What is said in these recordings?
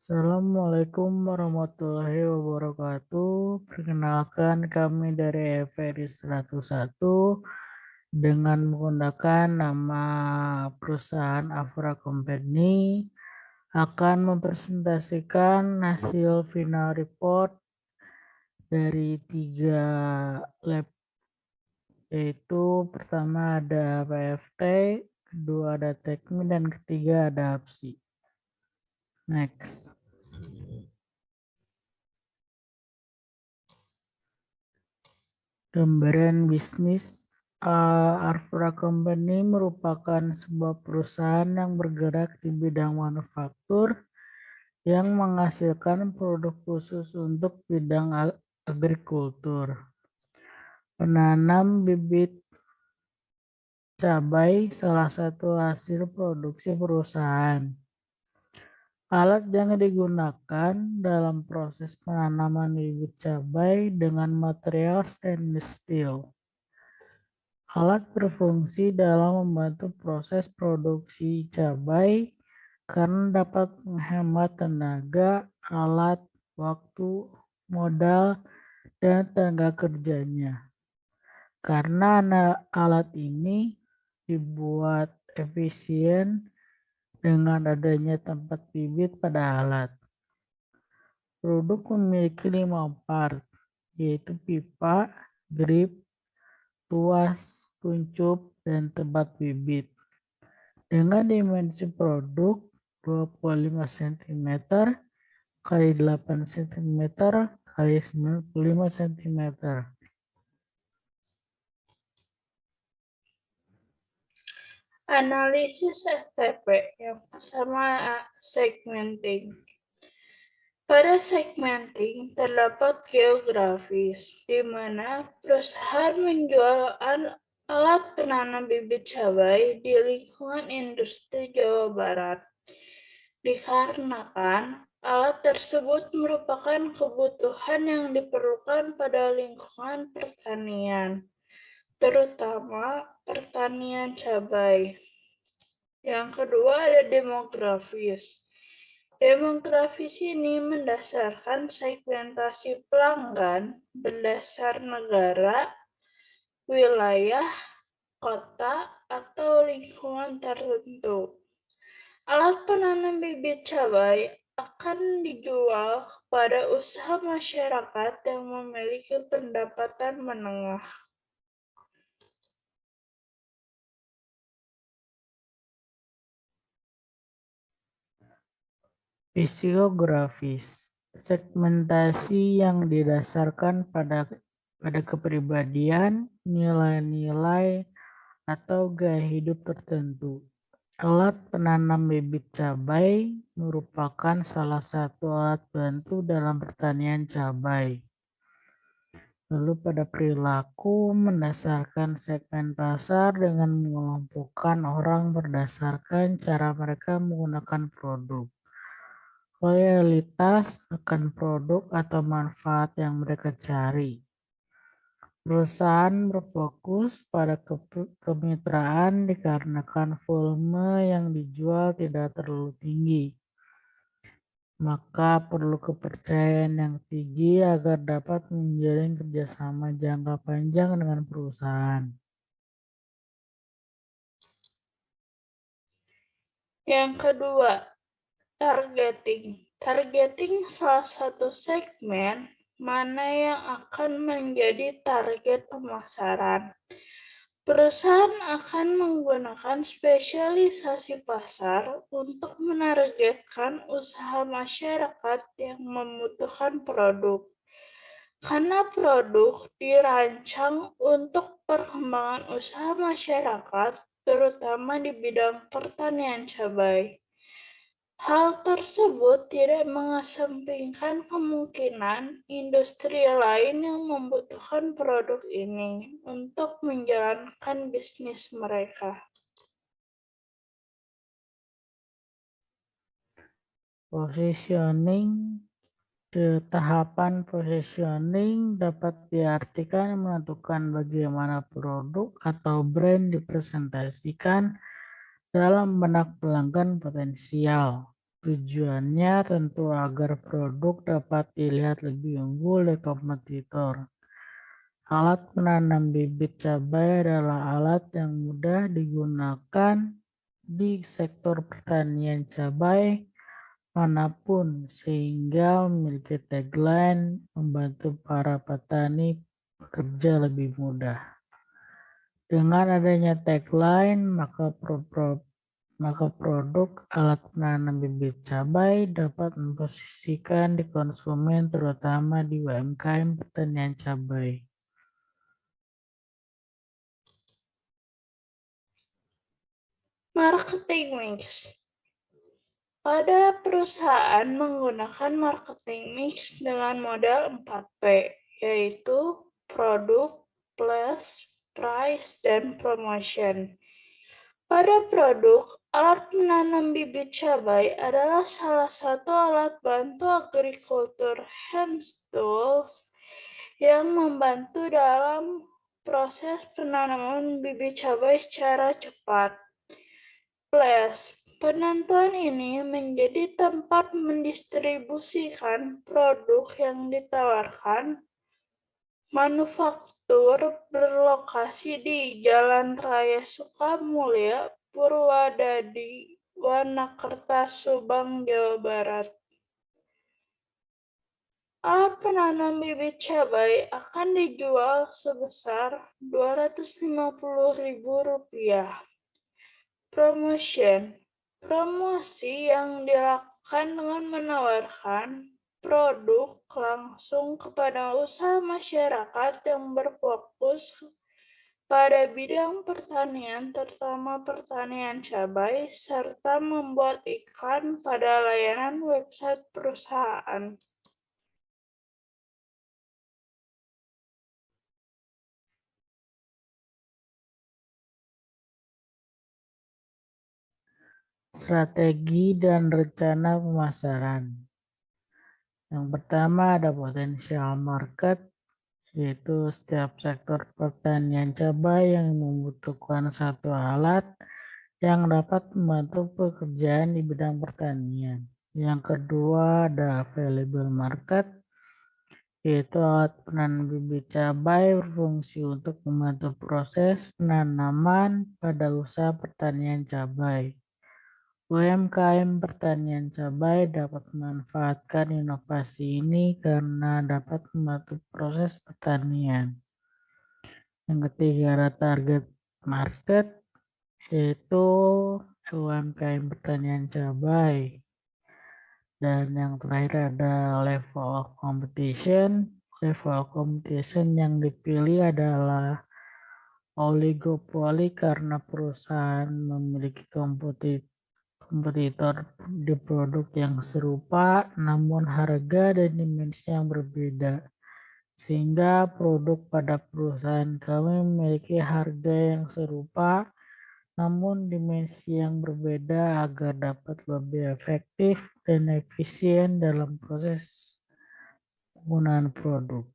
Assalamualaikum warahmatullahi wabarakatuh. Perkenalkan kami dari EVRI 101 dengan menggunakan nama perusahaan Afra Company akan mempresentasikan hasil final report dari 3 lab, yaitu pertama ada PFT, kedua ada Tekmi, dan ketiga ada APSI. Next. Gambaran bisnis. Arfra Company merupakan sebuah perusahaan yang bergerak di bidang manufaktur yang menghasilkan produk khusus untuk bidang agrikultur. Penanam bibit cabai salah satu hasil produksi perusahaan. Alat yang digunakan dalam proses penanaman bibit cabai dengan material stainless steel. Alat berfungsi dalam membantu proses produksi cabai karena dapat menghemat tenaga, alat, waktu, modal, dan tenaga kerjanya. Karena alat ini dibuat efisien dengan adanya tempat bibit pada alat. Produk memiliki 5 part, yaitu pipa, grip, tuas, kuncup, dan tempat bibit. Dengan dimensi produk 25 cm kali 8 cm kali 95 cm. Analisis STP yang pertama segmenting. Pada segmenting terdapat geografis, di mana perusahaan menjual alat penanam bibit cabai di lingkungan industri Jawa Barat. Dikarenakan alat tersebut merupakan kebutuhan yang diperlukan pada lingkungan pertanian, terutama pertanian cabai. Yang kedua ada demografis. Demografis ini mendasarkan segmentasi pelanggan berdasar negara, wilayah, kota, atau lingkungan tertentu. Alat penanam bibit cabai akan dijual kepada usaha masyarakat yang memiliki pendapatan menengah. Psikografis, segmentasi yang didasarkan pada kepribadian, nilai-nilai, atau gaya hidup tertentu. Alat penanam bibit cabai merupakan salah satu alat bantu dalam pertanian cabai. Lalu pada perilaku mendasarkan segmen pasar dengan mengelompokkan orang berdasarkan cara mereka menggunakan produk. Loyalitas akan produk atau manfaat yang mereka cari. Perusahaan berfokus pada kemitraan dikarenakan volume yang dijual tidak terlalu tinggi. Maka perlu kepercayaan yang tinggi agar dapat menjalin kerjasama jangka panjang dengan perusahaan. Yang kedua, targeting. Targeting salah satu segmen mana yang akan menjadi target pemasaran. Perusahaan akan menggunakan spesialisasi pasar untuk menargetkan usaha masyarakat yang membutuhkan produk. Karena produk dirancang untuk perkembangan usaha masyarakat, terutama di bidang pertanian cabai. Hal tersebut tidak mengesampingkan kemungkinan industri lain yang membutuhkan produk ini untuk menjalankan bisnis mereka. Positioning. Tahapan positioning dapat diartikan menentukan bagaimana produk atau brand dipresentasikan dalam benak pelanggan potensial. Tujuannya tentu agar produk dapat dilihat lebih unggul dari kompetitor. Alat penanam bibit cabai adalah alat yang mudah digunakan di sektor pertanian cabai manapun, sehingga memiliki tagline membantu para petani bekerja lebih mudah. Dengan adanya tagline, maka produk alat penanam bibit cabai dapat memposisikan di konsumen, terutama di UMKM pertanian cabai. Marketing mix. Pada perusahaan menggunakan marketing mix dengan modal 4P, yaitu produk, place, price, dan promotion. Pada produk, alat penanam bibit cabai adalah salah satu alat bantu agrikultur hand tools yang membantu dalam proses penanaman bibit cabai secara cepat. Place. Penentuan ini menjadi tempat mendistribusikan produk yang ditawarkan. Manufaktur berlokasi di Jalan Raya Sukamulya, Purwadadi, Wanakerta, Subang, Jawa Barat. Alat penanam bibit cabai akan dijual sebesar Rp250.000. Promotion. Promosi yang dilakukan dengan menawarkan produk langsung kepada usaha masyarakat yang berfokus pada bidang pertanian, terutama pertanian cabai, serta membuat iklan pada layanan website perusahaan. Strategi dan rencana pemasaran. Yang pertama ada potensial market, yaitu setiap sektor pertanian cabai yang membutuhkan satu alat yang dapat membantu pekerjaan di bidang pertanian. Yang kedua ada available market, yaitu alat penanam bibit cabai berfungsi untuk membantu proses penanaman pada usaha pertanian cabai. UMKM pertanian cabai dapat memanfaatkan inovasi ini karena dapat membantu proses pertanian. Yang ketiga ada target market, yaitu UMKM pertanian cabai. Dan yang terakhir ada level of competition. Level of competition yang dipilih adalah oligopoli karena perusahaan memiliki kompetitor di produk yang serupa namun harga dan dimensi yang berbeda. Sehingga produk pada perusahaan kami memiliki harga yang serupa namun dimensi yang berbeda agar dapat lebih efektif dan efisien dalam proses penggunaan produk.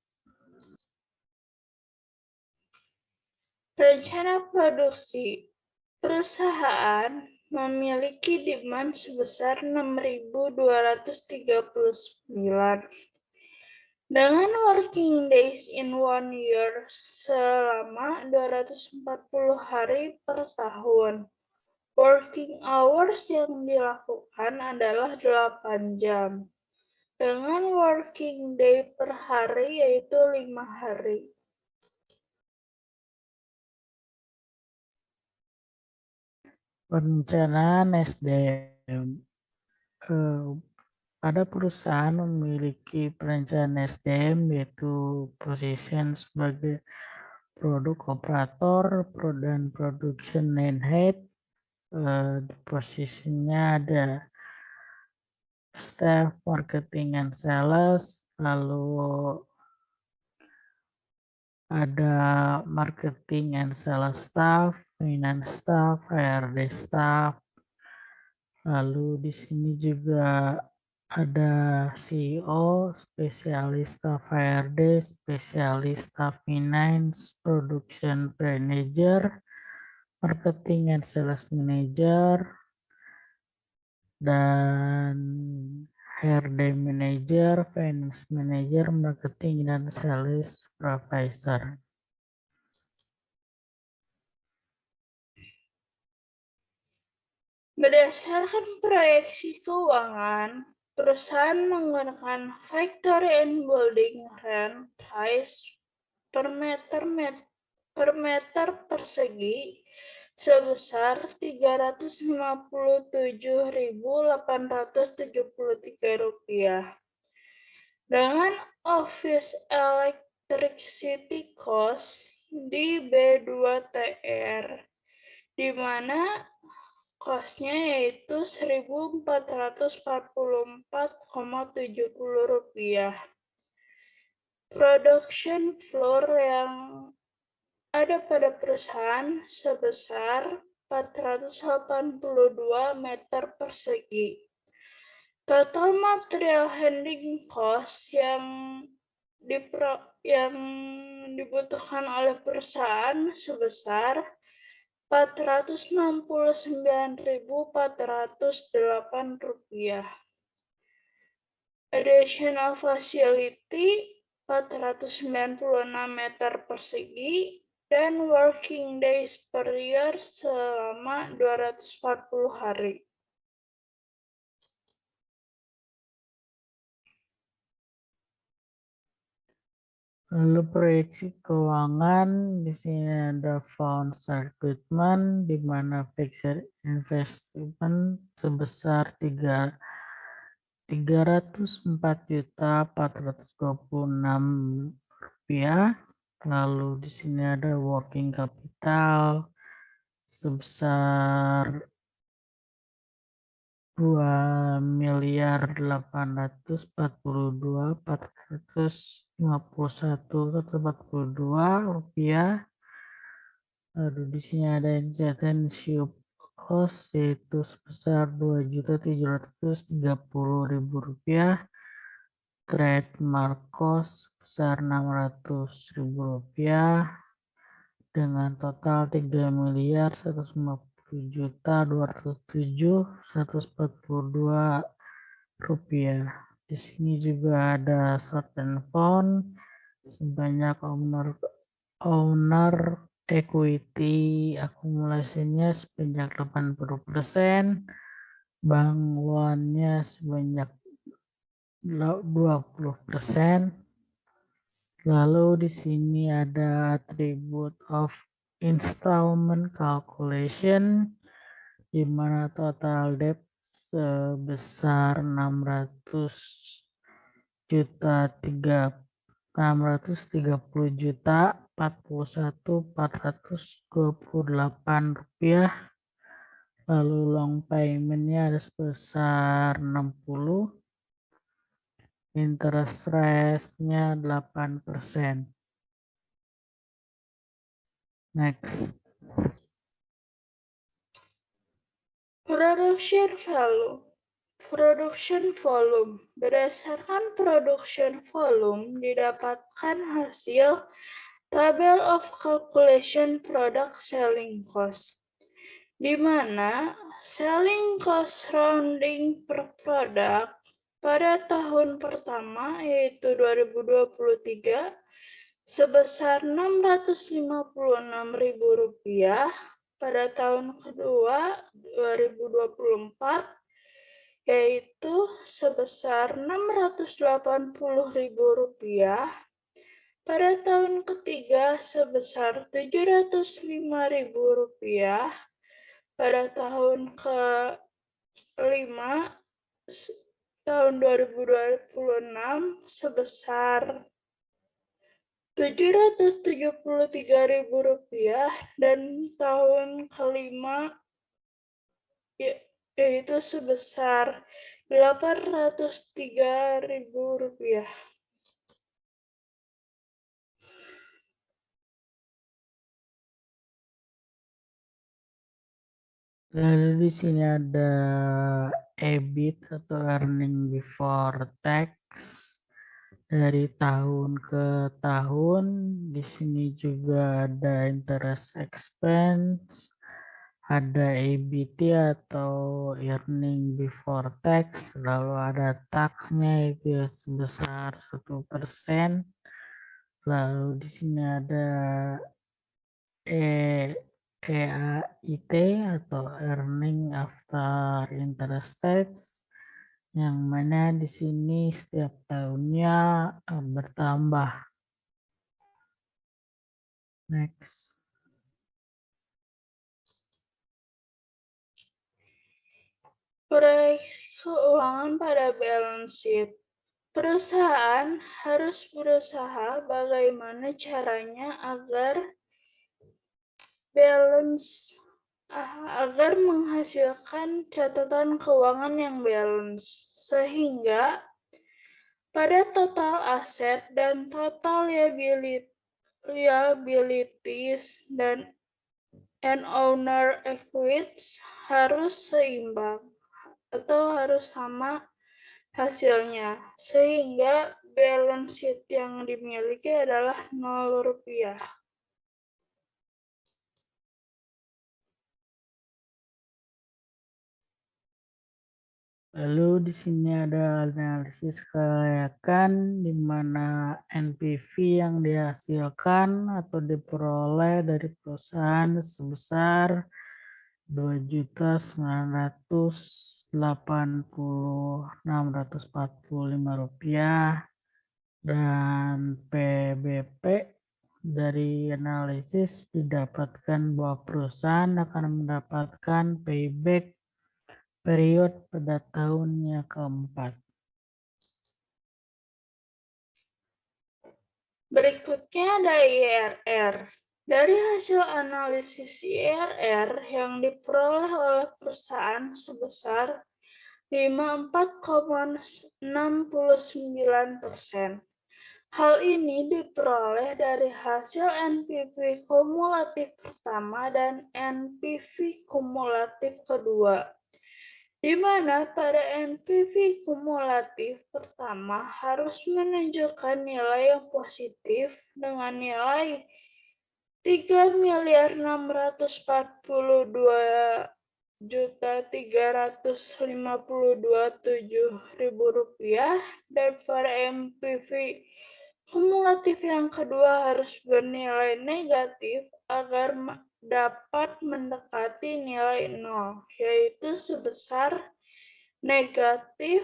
Rencana produksi. Perusahaan memiliki demand sebesar 6.239 dengan working days in 1 year selama 240 hari per tahun. Working hours yang dilakukan adalah 8 jam dengan working day per hari yaitu 5 hari. Perencanaan SDM. Pada perusahaan memiliki perencanaan SDM, yaitu position sebagai produk operator dan production line head. Di posisinya ada staff marketing and sales, lalu ada marketing and sales staff, finance staff, HRD staff. Lalu di sini juga ada CEO, spesialis staff HRD, spesialis staff finance, production manager, marketing and sales manager, dan HRD Manager, Finance Manager, Marketing, dan Sales Supervisor. Berdasarkan proyeksi keuangan, perusahaan menggunakan factory and building rent price per meter persegi sebesar Rp357.873 dengan office electricity cost di B2TR, di mana cost-nya yaitu Rp1.444,70. Production floor yang ada pada perusahaan sebesar 482 meter persegi. Total material handling cost yang dibutuhkan oleh perusahaan sebesar Rp469.408. Additional facility 496 meter persegi dan working days per year selama 240 hari. Lalu proyeksi keuangan, di sini ada funds recruitment, di mana fixed investment sebesar Rp304.426. Lalu di sini ada working capital sebesar Rp2.451.142. Lalu di sini ada incentive cost yaitu sebesar Rp2.730.000. Trademark cost sebesar Rp600.000 dengan total Rp3.207.142. Di sini juga ada short and fund sebanyak owner equity akumulasinya sebanyak 80%, bank loan-nya sebanyak 20%. Lalu di sini ada attribute of installment calculation, di mana total debt sebesar 630.428 rupiah. Lalu long payment-nya ada sebesar 60. Interest rate-nya 8%. Next. Production value. Production volume. Berdasarkan production volume didapatkan hasil Table of Calculation Product Selling Cost, di mana selling cost rounding per produk pada tahun pertama yaitu 2023 sebesar Rp656.000, pada tahun kedua 2024 yaitu sebesar Rp680.000, pada tahun ketiga sebesar Rp705.000, pada tahun kelima tahun 2026 sebesar Rp773.000, dan tahun kelima yaitu sebesar Rp803.000. Lalu di sini ada EBIT atau earning before tax dari tahun ke tahun. Di sini juga ada interest expense, ada EBT atau earning before tax, lalu ada taxnya itu sebesar 1%, lalu di sini ada EAIT atau earning after interest tax, yang mana di sini setiap tahunnya bertambah. Next. Proyeksi keuangan pada balance sheet. Perusahaan harus berusaha bagaimana caranya agar menghasilkan catatan keuangan yang balance, sehingga pada total aset dan total liabilities and owner equities harus seimbang atau harus sama hasilnya, sehingga balance sheet yang dimiliki adalah 0 rupiah. Lalu di sini ada analisis kelayakan di mana NPV yang dihasilkan atau diperoleh dari perusahaan sebesar 2.980.645 rupiah, dan PBP dari analisis didapatkan bahwa perusahaan akan mendapatkan payback period pada tahunnya keempat. Berikutnya ada IRR. Dari hasil analisis IRR yang diperoleh oleh perusahaan sebesar 54,69%. Hal ini diperoleh dari hasil NPV kumulatif pertama dan NPV kumulatif kedua, di mana pada NPV kumulatif pertama harus menunjukkan nilai yang positif dengan nilai 3.342.352.700 rupiah, dan pada NPV kumulatif yang kedua harus bernilai negatif agar dapat mendekati nilai 0, yaitu sebesar negatif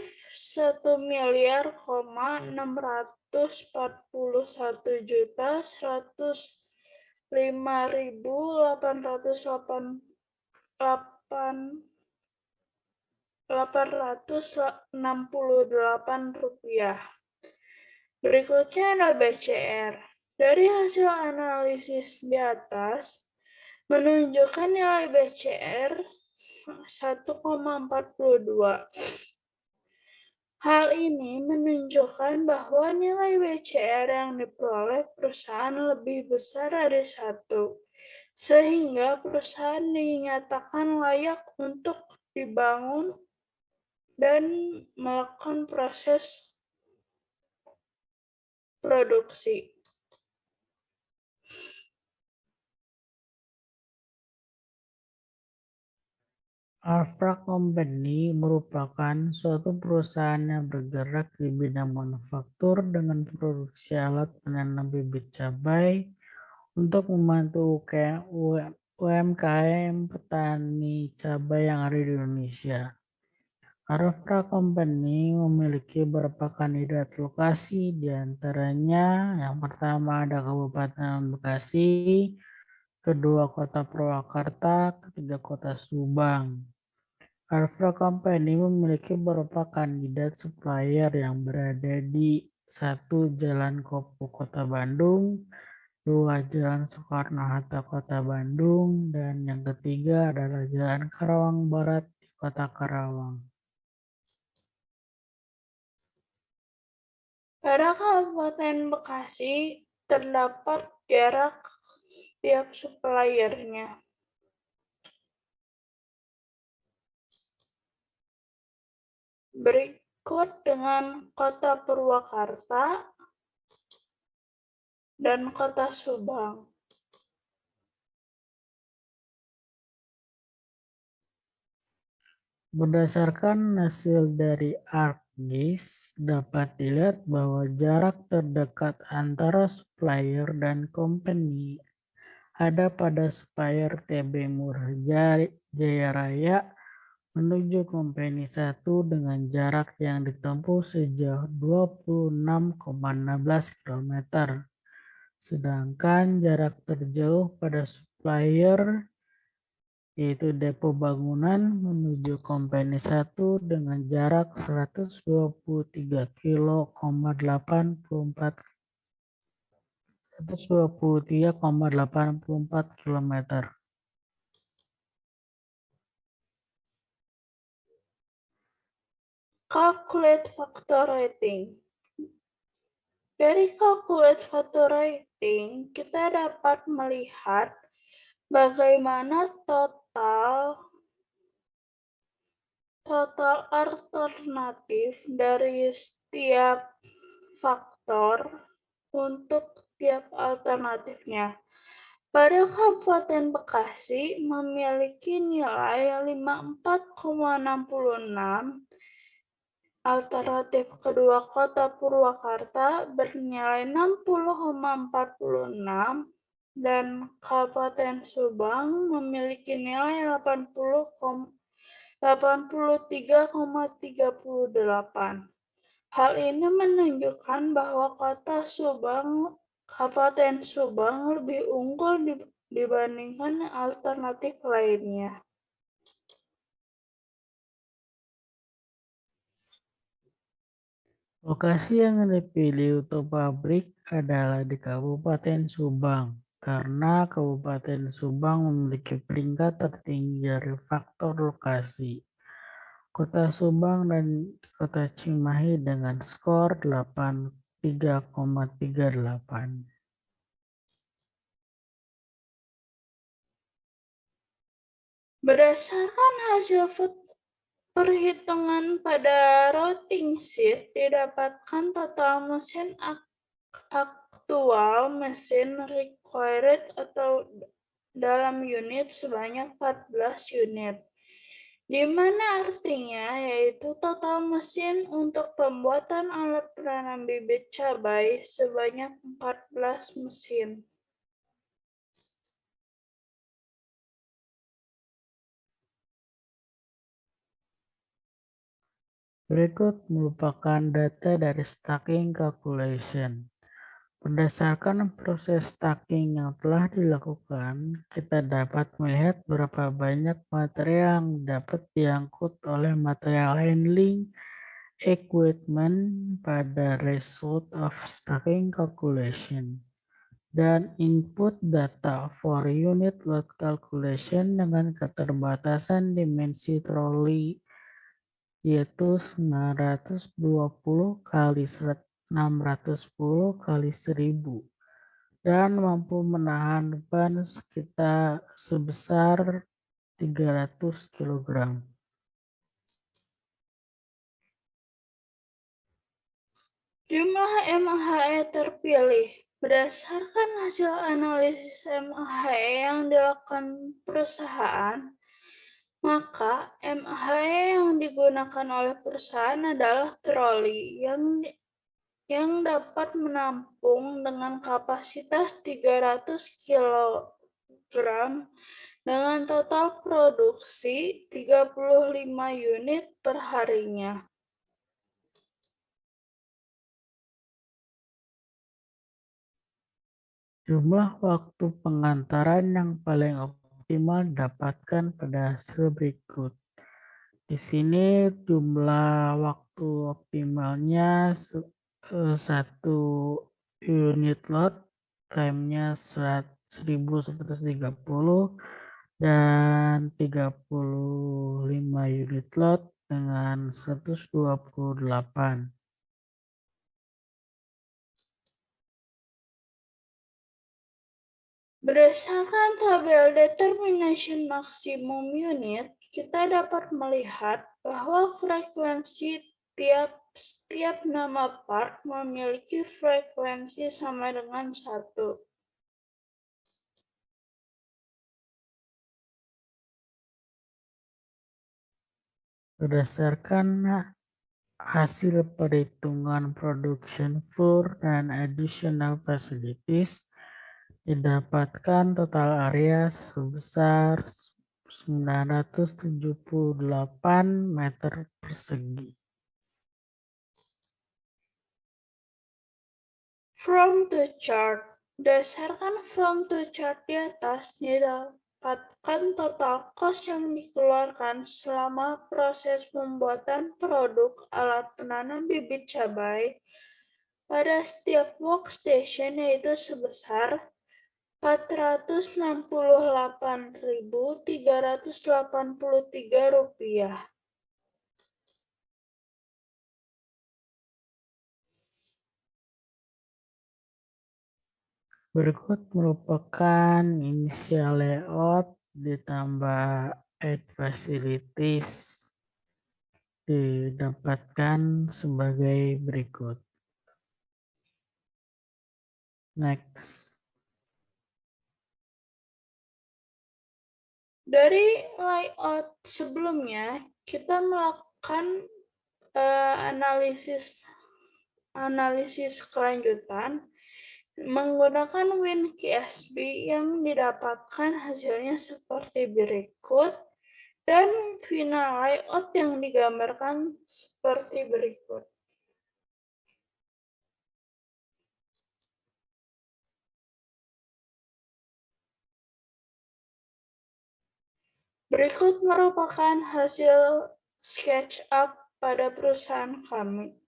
1.865.868 rupiah. Berikutnya ada BCR. Dari hasil analisis di atas menunjukkan nilai BCR 1,42. Hal ini menunjukkan bahwa nilai BCR yang diperoleh perusahaan lebih besar dari 1, sehingga perusahaan dinyatakan layak untuk dibangun dan melakukan proses produksi. Alpha Company merupakan suatu perusahaan yang bergerak di bidang manufaktur dengan produksi alat penanam bibit cabai untuk membantu UMKM petani cabai yang ada di Indonesia. Alpha Company memiliki beberapa kandidat lokasi, diantaranya yang pertama ada Kabupaten Bekasi, kedua Kota Purwakarta, ketiga Kota Subang. Alpha Company memiliki beberapa kandidat supplier yang berada di 1. Jalan Kopo Kota Bandung, 2. Jalan Soekarno-Hatta Kota Bandung, dan yang ketiga adalah Jalan Karawang Barat di Kota Karawang. Pada Kabupaten Bekasi terdapat jarak tiap suppliernya. Berikut dengan Kota Purwakarta dan Kota Subang. Berdasarkan hasil dari ArcGIS, dapat dilihat bahwa jarak terdekat antara supplier dan company ada pada supplier TB Murah Jaya Raya menuju company 1 dengan jarak yang ditempuh sejauh 26,16 km. Sedangkan jarak terjauh pada supplier yaitu depo bangunan menuju company 1 dengan jarak 123,84 km. Calculate factor rating. Dari calculate factor rating, kita dapat melihat bagaimana total alternatif dari setiap faktor untuk tiap alternatifnya. Pada Kabupaten Bekasi memiliki nilai 54,66, alternatif kedua Kota Purwakarta bernilai 60,46, dan Kabupaten Subang memiliki nilai 83,38. Hal ini menunjukkan bahwa Kabupaten Subang lebih unggul dibandingkan alternatif lainnya. Lokasi yang dipilih untuk pabrik adalah di Kabupaten Subang, karena Kabupaten Subang memiliki peringkat tertinggi dari faktor lokasi. Kota Subang dan Kota Cimahi dengan skor 83,38. Berdasarkan hasil perhitungan pada routing sheet, didapatkan total mesin aktual mesin required atau dalam unit sebanyak 14 unit. Di mana artinya yaitu total mesin untuk pembuatan alat penanam bibit cabai sebanyak 14 mesin. Berikut merupakan data dari stacking calculation. Berdasarkan proses stacking yang telah dilakukan, kita dapat melihat berapa banyak material yang dapat diangkut oleh material handling equipment pada result of stacking calculation, dan input data for unit load calculation dengan keterbatasan dimensi troli yaitu 920 kali 610 kali 1000 dan mampu menahan beban sekitar sebesar 300 kg. Jumlah MHE terpilih. Berdasarkan hasil analisis MHE yang dilakukan perusahaan, maka MHE yang digunakan oleh perusahaan adalah troli yang dapat menampung dengan kapasitas 300 kg dengan total produksi 35 unit per harinya. Jumlah waktu pengantaran yang paling optimal dapatkan pada hasil berikut. Di sini jumlah waktu optimalnya 1 unit lot, time-nya 1130 dan 35 unit lot dengan 128. Berdasarkan tabel determination maksimum unit, kita dapat melihat bahwa frekuensi setiap nama part memiliki frekuensi sama dengan 1. Berdasarkan hasil perhitungan production floor dan additional facilities, didapatkan total area sebesar 978 meter persegi. From the chart. Berdasarkan from the chart di atas, didapatkan total cost yang dikeluarkan selama proses pembuatan produk alat penanam bibit cabai pada setiap workstation, yaitu sebesar Rp468.383. Berikut merupakan initial layout ditambah add facilities didapatkan sebagai berikut. Next. Dari layout sebelumnya, kita melakukan analisis kelanjutan menggunakan WinKSB yang didapatkan hasilnya seperti berikut, dan final layout yang digambarkan seperti berikut. Berikut merupakan hasil SketchUp pada perusahaan kami.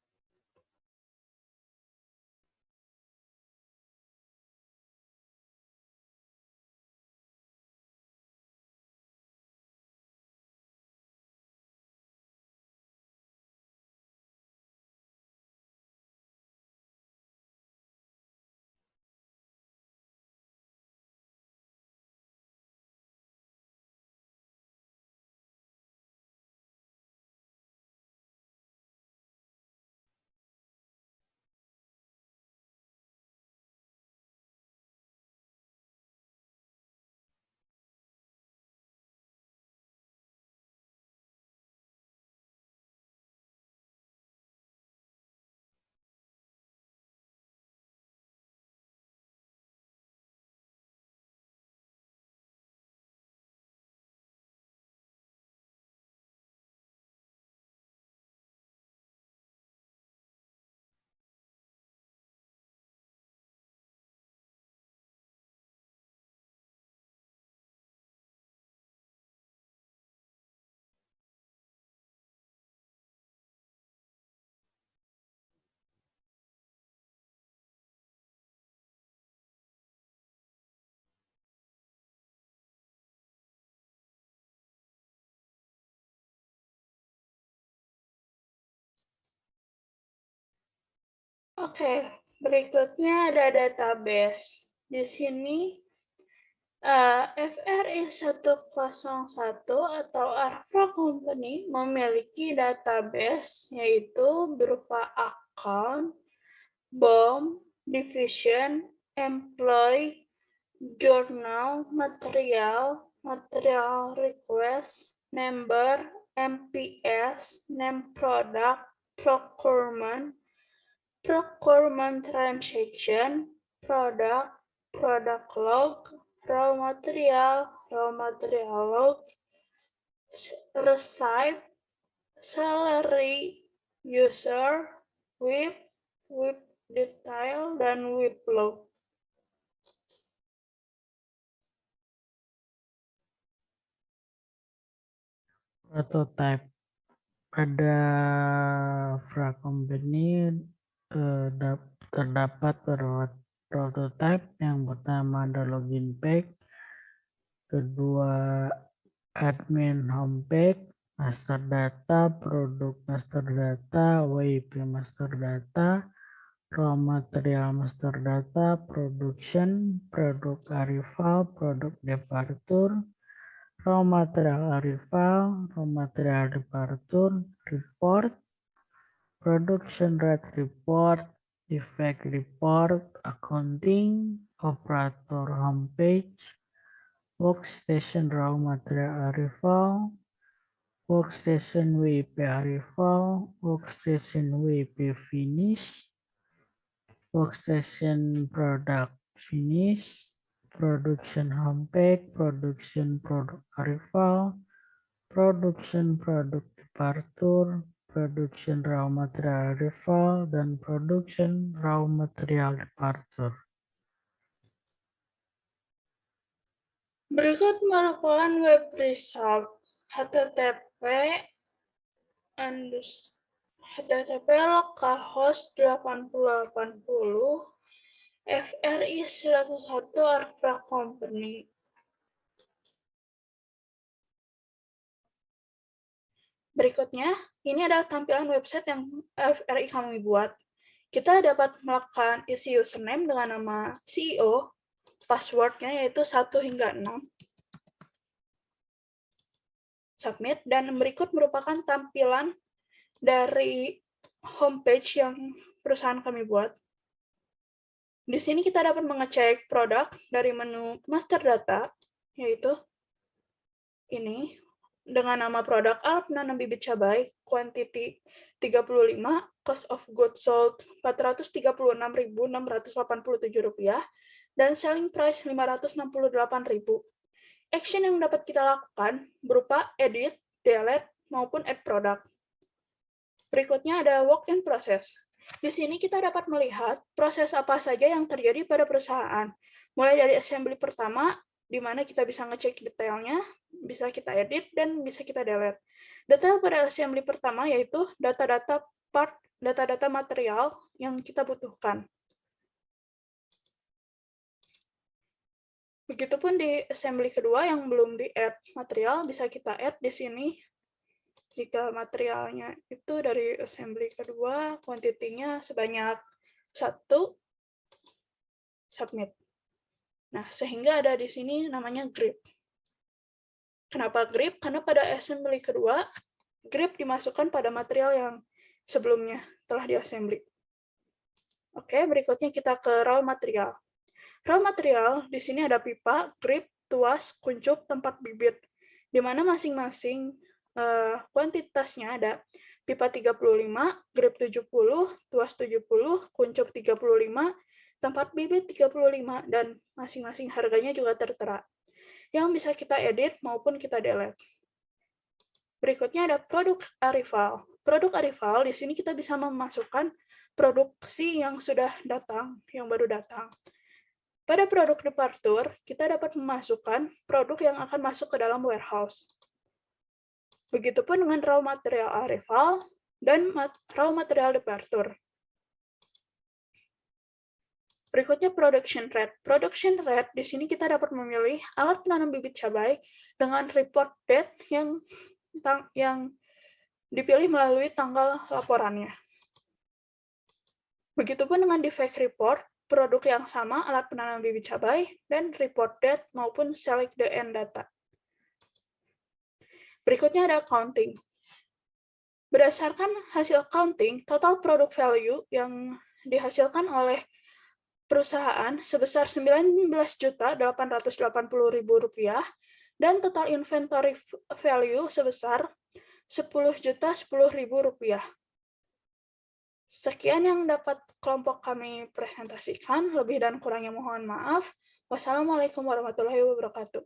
Oke, berikutnya ada database. Di sini FRI 101 atau Arfra Company memiliki database, yaitu berupa account, BOM, division, employee, journal, material, material request, member, MPS, name product, procurement transaction, product, product log, raw material log, receipt, salary, user, WIP detail, dan WIP log. Prototype. Pada Fra Company terdapat prototype. Yang pertama ada login page, kedua admin homepage, master data, produk master data, WIP master data, raw material master data, production, produk arrival, produk departure, raw material arrival, raw material departure, report, production rate report, defect report, accounting, operator homepage, workstation raw material arrival, Workstation WIP arrival, workstation WIP finish, workstation product finish, production homepage, production product arrival, production product departure, production raw material arrival, dan production raw material departure. Berikut merupakan web result http localhost 8080 FRI 101 Arcra Company. Berikutnya, ini adalah tampilan website yang FRI kami buat. Kita dapat melakukan isi username dengan nama CEO, passwordnya yaitu 1 hingga 6, submit, dan berikut merupakan tampilan dari homepage yang perusahaan kami buat. Di sini kita dapat mengecek produk dari menu master data, yaitu ini, dengan nama produk alat penanam bibit cabai, quantity 35, cost of goods sold Rp436.687, dan selling price Rp568.000. Action yang dapat kita lakukan berupa edit, delete, maupun add product. Berikutnya ada work in process. Di sini kita dapat melihat proses apa saja yang terjadi pada perusahaan. Mulai dari assembly pertama, di mana kita bisa ngecek detailnya, bisa kita edit, dan bisa kita delete. Detail pada assembly pertama yaitu data-data part, data-data material yang kita butuhkan. Begitupun di assembly kedua yang belum di-add material, bisa kita add di sini. Jika materialnya itu dari assembly kedua, kuantitinya sebanyak 1, submit. Nah, sehingga ada di sini namanya grip. Kenapa grip? Karena pada assembly kedua, grip dimasukkan pada material yang sebelumnya telah di-assembly. Oke, berikutnya kita ke raw material. Raw material, di sini ada pipa, grip, tuas, kuncup, tempat bibit, di mana masing-masing kuantitasnya ada pipa 35, grip 70, tuas 70, kuncup 35, tempat bibit 35, dan masing-masing harganya juga tertera, yang bisa kita edit maupun kita delete. Berikutnya ada produk arrival. Produk arrival, di sini kita bisa memasukkan produksi yang sudah datang, yang baru datang. Pada produk departure, kita dapat memasukkan produk yang akan masuk ke dalam warehouse. Begitupun dengan raw material arrival dan raw material departure. Berikutnya production rate. Production rate, di sini kita dapat memilih alat penanam bibit cabai dengan report date yang dipilih melalui tanggal laporannya. Begitupun dengan defect report, produk yang sama, alat penanam bibit cabai, dan report date maupun select the end data. Berikutnya ada accounting. Berdasarkan hasil accounting, total product value yang dihasilkan oleh perusahaan sebesar Rp19.880.000 dan total inventory value sebesar Rp10.010.000. Sekian yang dapat kelompok kami presentasikan. Lebih dan kurangnya mohon maaf. Wassalamualaikum warahmatullahi wabarakatuh.